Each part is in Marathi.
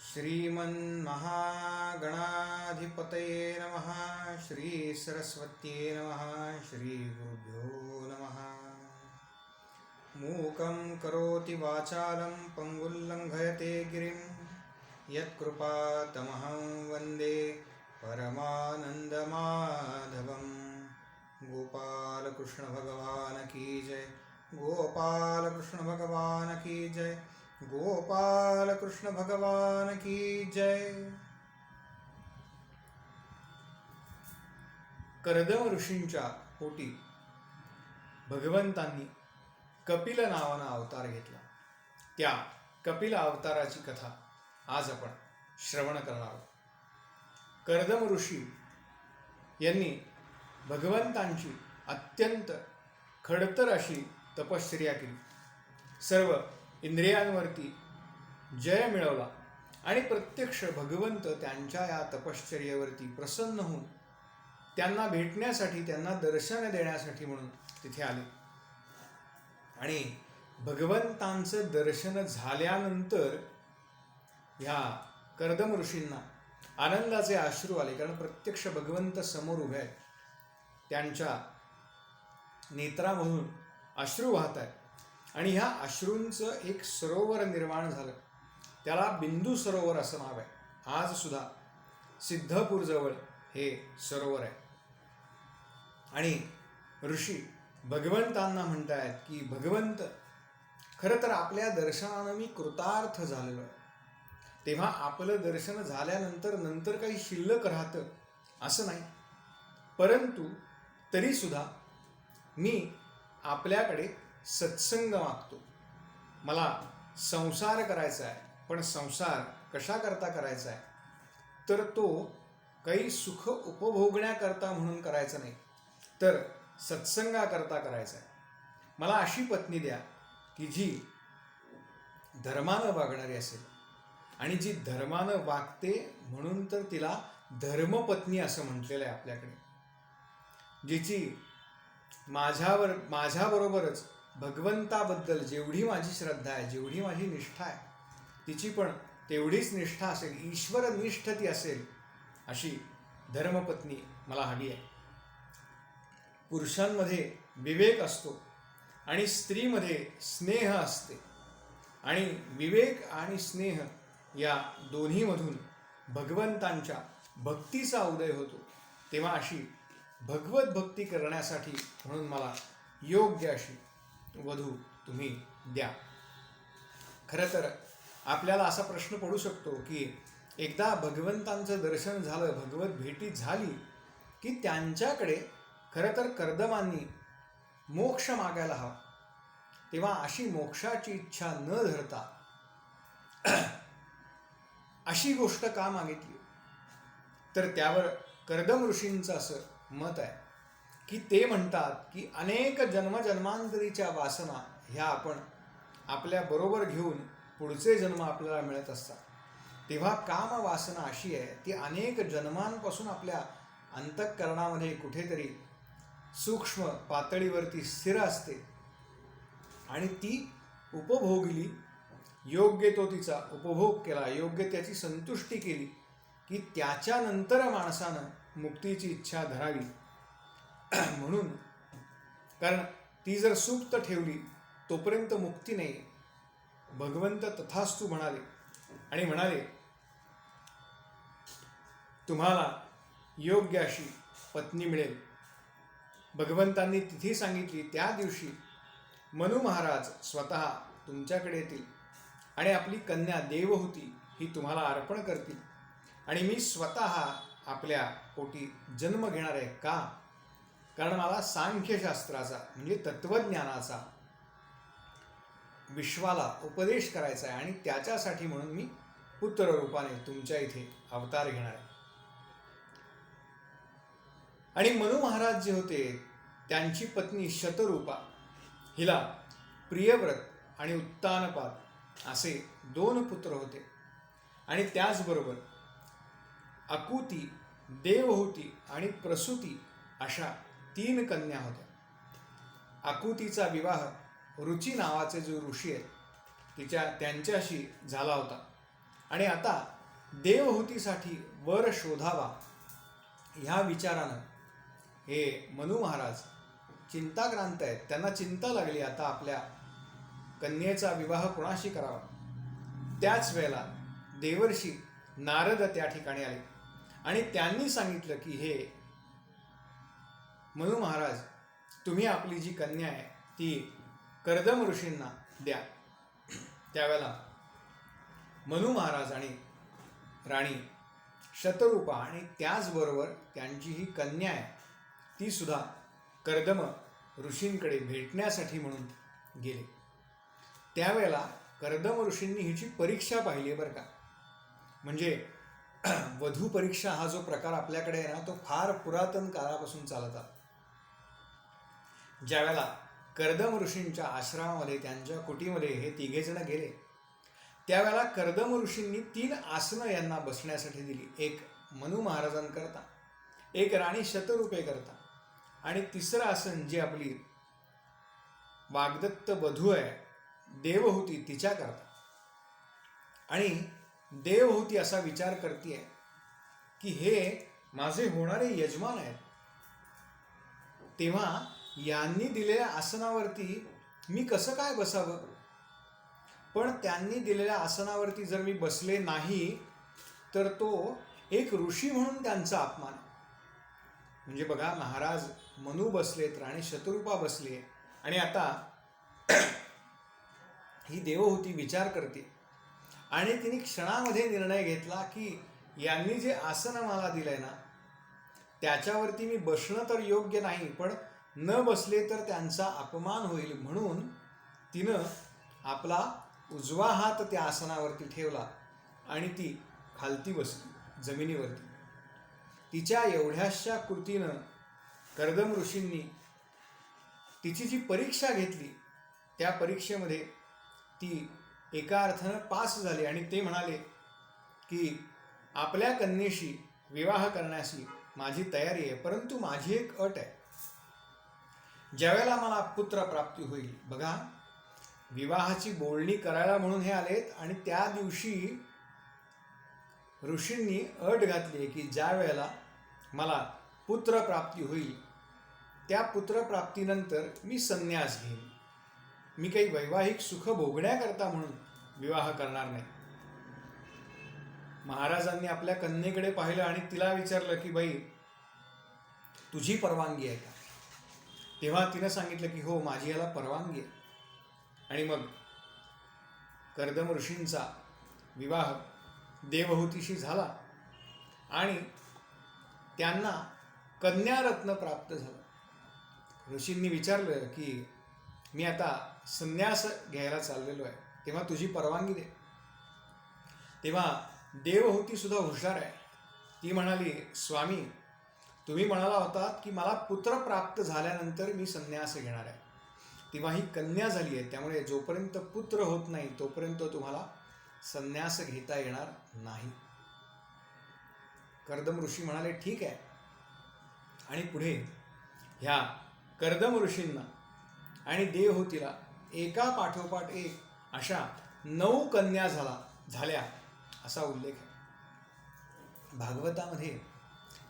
श्रीमन्महागणाधिपतये नमः। श्रीसरस्वत्यै नमः। श्रीगुरुभ्यो नमः। मूकं करोति वाचालं पङ्गुल्लङ्घयते गिरिं यत्कृपातमहं वन्दे परमानन्दमाधवं। गोपालकृष्ण भगवान की जय। गोपालकृष्ण भगवान की जय। गोपाल कृष्ण भगवान की जय। कर्दम ऋषींच्या पोटी भगवंतांनी कपिल नावानं अवतार घेतला. त्या कपिल अवताराची कथा आज आपण श्रवण करणार आहोत. कर्दम ऋषी यांनी भगवंतांची अत्यंत खडतर अशी तपश्चर्या केली. सर्व इंद्रियांवरती जय मिळवला आणि प्रत्यक्ष भगवंत त्यांच्या या तपश्चर्येवरती प्रसन्न होऊन त्यांना भेटण्यासाठी, त्यांना दर्शन देण्यासाठी म्हणून तिथे आले. आणि भगवंतांचं दर्शन झाल्यानंतर ह्या कर्दम ऋषींना आनंदाचे अश्रू आले, कारण प्रत्यक्ष भगवंत समोर उभे आहेत. त्यांच्या नेत्रामधून अश्रू वाहत आहेत आणि ह्या अश्रूंचं एक सरोवर निर्माण झालं. त्याला बिंदू सरोवर असं नाव आहे. आज सुद्धा सिद्धपूरजवळ हे सरोवर आहे. आणि ऋषी भगवंतांना म्हणतायत की भगवंत, खरं तर आपल्या दर्शनानं मी कृतार्थ झालेलो आहे. तेव्हा आपलं दर्शन झाल्यानंतर नंतर काही शिल्लक राहतं असं नाही, परंतु तरीसुद्धा मी आपल्याकडे सत्संग मागतो. मला संसार करायचा आहे, पण संसार कशा करता करायचा आहे, तर तो काही सुख उपभोगण्याकरता म्हणून करायचा नाही, तर सत्संगाकरता करायचा आहे. मला अशी पत्नी द्या की जी धर्मानं वागणारी असेल, आणि जी धर्मानं वागते म्हणून तर तिला धर्मपत्नी असं म्हटलेलं आहे आपल्याकडे. जिची माझ्याबरोबरच भगवंताबद्दल जेवढी माझी श्रद्धा आहे, जेवढी माझी निष्ठा आहे, तिची पण तेवढीच निष्ठा असेल, ईश्वरनिष्ठ ती असेल, अशी धर्मपत्नी मला हवी आहे. पुरुषांमध्ये विवेक असतो आणि स्त्रीमध्ये स्नेह असते, आणि विवेक आणि स्नेह या दोन्हीमधून भगवंतांच्या भक्तीचा उदय होतो. तेव्हा अशी भगवत भक्ती करण्यासाठी म्हणून मला योग्य अशी वधू तुम्ही द्या. खरं तर आपल्याला असा प्रश्न पडू शकतो की एकदा भगवंतांचं दर्शन झालं, भगवत भेटी झाली की त्यांच्याकडे खरं तर कर्दमांनी मोक्ष मागायला हवा. तेव्हा अशी मोक्षाची इच्छा न धरता अशी गोष्ट का मागितली, तर त्यावर कर्दम ऋषींचं असं मत आहे की ते म्हणतात की अनेक जन्मजन्मांतरीच्या वासना ह्या आपण आपल्या बरोबर घेऊन पुढचे जन्म आपल्याला मिळत असतात. तेव्हा काम वासना अशी आहे, ती अनेक जन्मांपासून आपल्या अंतःकरणामध्ये कुठेतरी सूक्ष्म पातळीवरती स्थिर असते, आणि ती उपभोगली, योग्य तो तिचा उपभोग केला, योग्य त्याची संतुष्टी केली की त्याच्यानंतर माणसानं मुक्तीची इच्छा धरावी. म्हणून कारण ती जर सुप्त ठेवली तोपर्यंत मुक्ती नाही. भगवंत तथास्तु म्हणाले, आणि म्हणाले तुम्हाला योग्य अशी पत्नी मिळेल. भगवंतांनी तिथी सांगितली, त्या दिवशी मनु महाराज स्वतः तुमच्याकडे येतील आणि आपली कन्या देवहूती ही तुम्हाला अर्पण करतील, आणि मी स्वतः आपल्या पोटी जन्म घेणार आहे. का? कारण मला सांख्यशास्त्राचा म्हणजे तत्त्वज्ञानाचा विश्वाला उपदेश करायचा आहे, आणि त्याच्यासाठी म्हणून मी पुत्र रूपाने तुमच्या इथे अवतार घेणार आहे. आणि मनु महाराज जे होते त्यांची पत्नी शतरूपा, हिला प्रियव्रत आणि उत्तानपाद असे 2 पुत्र होते. आणि त्याचबरोबर अकुती, देवहूती आणि प्रसूती अशा 3 कन्या होत्या. अकुतीचा विवाह रुची नावाचे जो ऋषी आहेत त्यांच्याशी झाला होता, आणि आता देवहूतीसाठी वर शोधावा ह्या विचारानं हे मनु महाराज चिंताक्रांत आहेत. त्यांना चिंता लागली आता आपल्या कन्येचा विवाह कोणाशी करावा. त्याच वेळेला देवर्षी नारद त्या ठिकाणी आले आणि त्यांनी सांगितलं की हे मनु महाराज, तुम्ही आपली जी कन्या आहे ती कर्दम ऋषींना द्या. त्यावेळेला मनु महाराज आणि राणी शतरूपा आणि त्याचबरोबर त्यांची ही कन्या आहे ती सुद्धा कर्दम ऋषींकडे भेटण्यासाठी म्हणून गेले. त्यावेळेला कर्दम ऋषींनी हिची परीक्षा पाहिली आहे बरं का. म्हणजे वधू परीक्षा हा जो प्रकार आपल्याकडे आहे ना, तो फार पुरातन काळापासून चालत आला. ज्यावेळेला कर्दम ऋषींच्या आश्रमामध्ये त्यांच्या कुटीमध्ये हे तिघेजण गेले, त्यावेळेला कर्दम ऋषींनी 3 आसनं यांना बसण्यासाठी दिली. एक मनु महाराजांकरता, एक राणी शतरूपेकरता आणि तिसरं आसन जी आपली वाग्दत्त वधू आहे देवहूती तिच्याकरता. आणि देवहूती असा विचार करते की हे माझे होणारे यजमान आहेत, तेव्हा यांनी दिलेल्या आसनावरती मी कसं काय बसावं. पण त्यांनी दिलेल्या आसनावरती जर मी बसले नाही तर तो एक ऋषी म्हणून त्यांचा अपमान. म्हणजे बघा, महाराज मनु बसलेत, राणी शतरूपा बसली आणि आता ही देवहूती विचार करते आणि तिने क्षणामध्ये निर्णय घेतला की यांनी जे आसन मला दिलंय ना त्याच्यावरती मी बसणं तर योग्य नाही, पण न बसले तर त्यांचा अपमान होईल. म्हणून तिनं आपला उजवा हात त्या आसनावरती ठेवला आणि ती खालती बसली जमिनीवरती. तिच्या एवढ्याशा कृतीनं कर्दम ऋषींनी तिची जी परीक्षा घेतली त्या परीक्षेमध्ये ती एका अर्थानं पास झाली आणि ते म्हणाले की आपल्या कन्येशी विवाह करण्याची माझी तयारी आहे, परंतु माझी एक अट आहे. ज्यावेळेला मला पुत्र प्राप्ती होईल, बघा विवाहाची बोलणी करायला म्हणून हे आलेत आणि त्या दिवशी ऋषींनी अट घातली की ज्या वेळेला मला पुत्र प्राप्ती होईल त्या पुत्रप्राप्तीनंतर मी संन्यास घेईन. मी काही वैवाहिक सुख भोगण्याकरता म्हणून विवाह करणार नाही. महाराजांनी आपल्या कन्येकडे पाहिलं आणि तिला विचारलं की बाई तुझी परवानगी आहे का. तेव्हा तिनं सांगितलं की हो, माझी याला परवानगी आहे. आणि मग कर्दम ऋषींचा विवाह देवहूतीशी झाला आणि त्यांना कन्यारत्न प्राप्त झालं. ऋषींनी विचारलं की मी आता संन्यास घ्यायला चाललेलो आहे, तेव्हा तुझी परवानगी दे. तेव्हा देवहूती सुद्धा हुशार आहे. ती म्हणाली, स्वामी तुम्ही म्हणाला होतात की मला पुत्र प्राप्त झाल्यानंतर मी संन्यास घेणार आहे. तेव्हा ही कन्या झाली आहे, त्यामुळे जोपर्यंत पुत्र होत नाही तोपर्यंत तुम्हाला संन्यास घेता येणार नाही. कर्दम ऋषी म्हणाले ठीक आहे. आणि पुढे ह्या कर्दम ऋषींना आणि देवहूतीला एका पाठोपाठ एक अशा 9 कन्या झाल्या असा उल्लेख आहे. भागवतामध्ये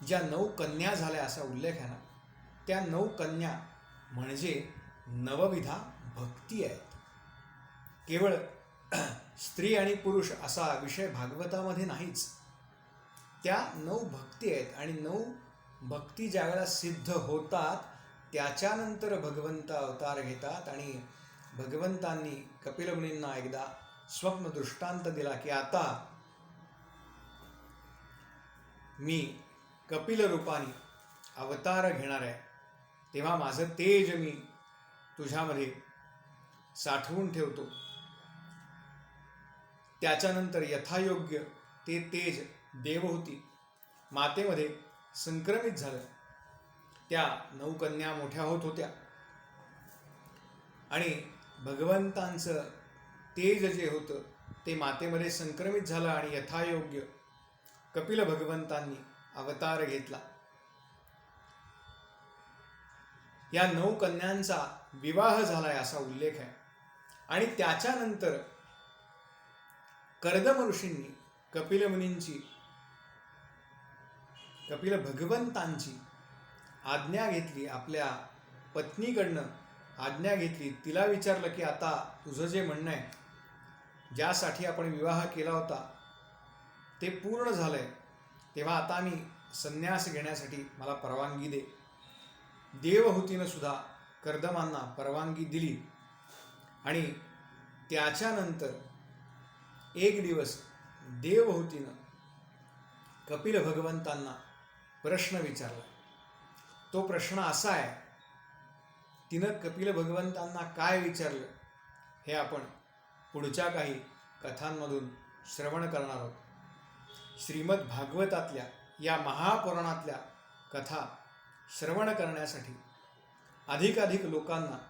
ज्या 9 कन्या झाल्या असा उल्लेख आहे ना, त्या 9 कन्या म्हणजे 9विधा भक्ती आहेत. केवळ स्त्री आणि पुरुष असा विषय भागवतामध्ये नाहीच. त्या 9 भक्ती आहेत आणि 9 भक्ती ज्यावेळेला सिद्ध होतात त्याच्यानंतर भगवंत अवतार घेतात. आणि भगवंतांनी कपिल मुनींना एकदा स्वप्न दृष्टांत दिला की आता मी कपिल रूपाने अवतार घेणार आहे, तेव्हा माझं तेज मी तुझ्यामध्ये साठवून ठेवतो. त्याच्यानंतर यथायोग्य ते तेज देवहूती मातेमध्ये संक्रमित झालं. त्या 9 कन्या मोठ्या होत होत्या आणि भगवंतांचं तेज जे होतं ते मातेमध्ये संक्रमित झालं आणि यथायोग्य कपिल भगवंतांनी अवतार घेतला. या 9 कन्यांचा विवाह झालाय असा उल्लेख आहे. आणि त्याच्यानंतर कर्दम ऋषींनी कपिल मुनींची, कपिल भगवंतांची आज्ञा घेतली, आपल्या पत्नीकडनं आज्ञा घेतली. तिला विचारलं की आता तुझं जे म्हणणं आहे, ज्यासाठी आपण विवाह केला होता ते पूर्ण झालं आहे, तेव्हा आता मी संन्यास घेण्यासाठी मला परवानगी दे. देवहूतीनं सुद्धा कर्दमांना परवानगी दिली. आणि त्याच्यानंतर एक दिवस देवहूतीनं कपिल भगवंतांना प्रश्न विचारला. तो प्रश्न असा आहे, तिनं कपिल भगवंतांना काय विचारलं हे आपण पुढच्या काही कथांमधून श्रवण करणार आहोत. श्रीमद भागवतातल्या या महापुराणातल्या कथा श्रवण करण्यासाठी अधिकाधिक लोकांना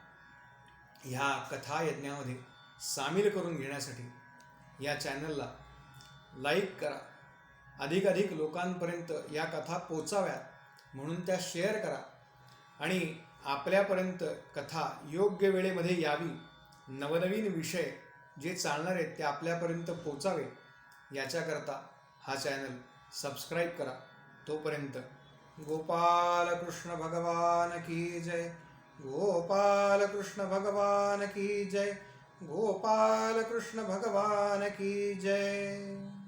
ह्या कथा यज्ञामध्ये सामील करून घेण्यासाठी या चॅनलला लाईक करा. अधिकाधिक लोकांपर्यंत या कथा पोचाव्यात म्हणून त्या शेअर करा. आणि आपल्यापर्यंत कथा योग्य वेळेमध्ये यावी, नवनवीन विषय जे चालणार आहेत ते आपल्यापर्यंत पोचावे, याच्याकरता हा चॅनल सबस्क्राईब करा. तोपर्यंत गोपाल कृष्ण भगवान की जय, गोपाल कृष्ण भगवान की जय, गोपाल कृष्ण भगवान की जय.